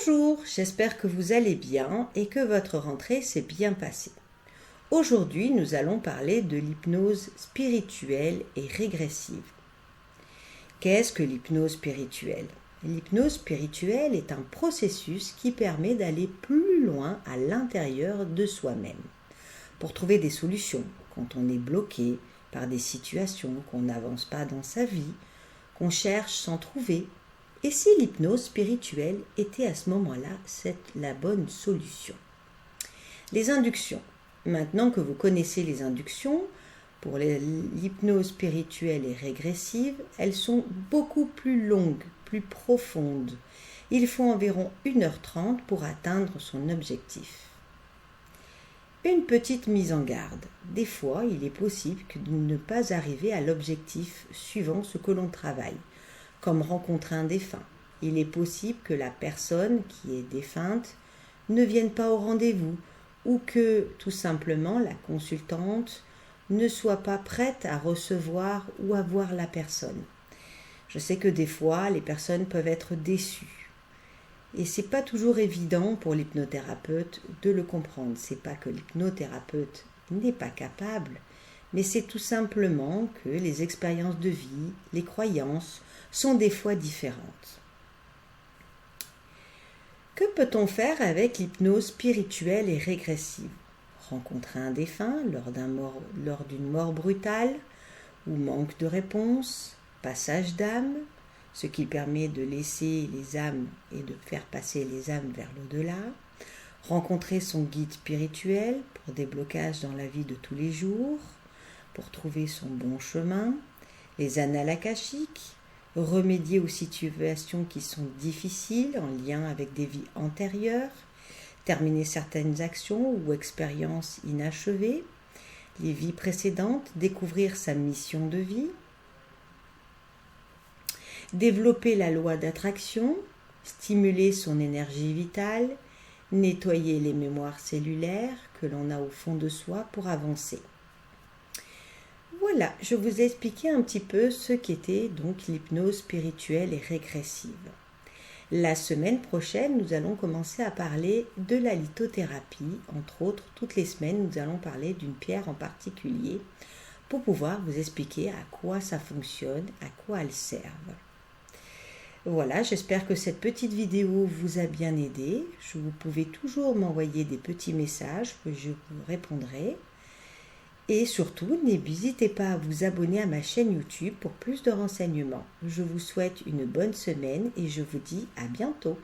Bonjour, j'espère que vous allez bien et que votre rentrée s'est bien passée. Aujourd'hui, nous allons parler de l'hypnose spirituelle et régressive. Qu'est-ce que l'hypnose spirituelle? L'hypnose spirituelle est un processus qui permet d'aller plus loin à l'intérieur de soi-même pour trouver des solutions quand on est bloqué par des situations, qu'on n'avance pas dans sa vie, qu'on cherche sans trouver. Et si l'hypnose spirituelle était à ce moment-là la bonne solution? Les inductions. Maintenant que vous connaissez les inductions, pour l'hypnose spirituelle et régressive, elles sont beaucoup plus longues, plus profondes. Il faut environ 1h30 pour atteindre son objectif. Une petite mise en garde. Des fois, il est possible de ne pas arriver à l'objectif suivant ce que l'on travaille, comme rencontrer un défunt. Il est possible que la personne qui est défunte ne vienne pas au rendez-vous ou que, tout simplement, la consultante ne soit pas prête à recevoir ou à voir la personne. Je sais que des fois, les personnes peuvent être déçues. Et c'est pas toujours évident pour l'hypnothérapeute de le comprendre. C'est pas que l'hypnothérapeute n'est pas capable, mais c'est tout simplement que les expériences de vie, les croyances sont des fois différentes. Que peut-on faire avec l'hypnose spirituelle et régressive? Rencontrer un défunt lors d'une mort brutale ou manque de réponse, passage d'âme, ce qui permet de laisser les âmes et de faire passer les âmes vers l'au-delà, rencontrer son guide spirituel pour des blocages dans la vie de tous les jours, pour trouver son bon chemin, les annales akashiques, remédier aux situations qui sont difficiles en lien avec des vies antérieures, terminer certaines actions ou expériences inachevées, les vies précédentes, découvrir sa mission de vie, développer la loi d'attraction, stimuler son énergie vitale, nettoyer les mémoires cellulaires que l'on a au fond de soi pour avancer. Voilà, je vous ai expliqué un petit peu ce qu'était donc l'hypnose spirituelle et régressive. La semaine prochaine, nous allons commencer à parler de la lithothérapie. Entre autres, toutes les semaines, nous allons parler d'une pierre en particulier pour pouvoir vous expliquer à quoi ça fonctionne, à quoi elles servent. Voilà, j'espère que cette petite vidéo vous a bien aidé. Vous pouvez toujours m'envoyer des petits messages que je vous répondrai. Et surtout, n'hésitez pas à vous abonner à ma chaîne YouTube pour plus de renseignements. Je vous souhaite une bonne semaine et je vous dis à bientôt.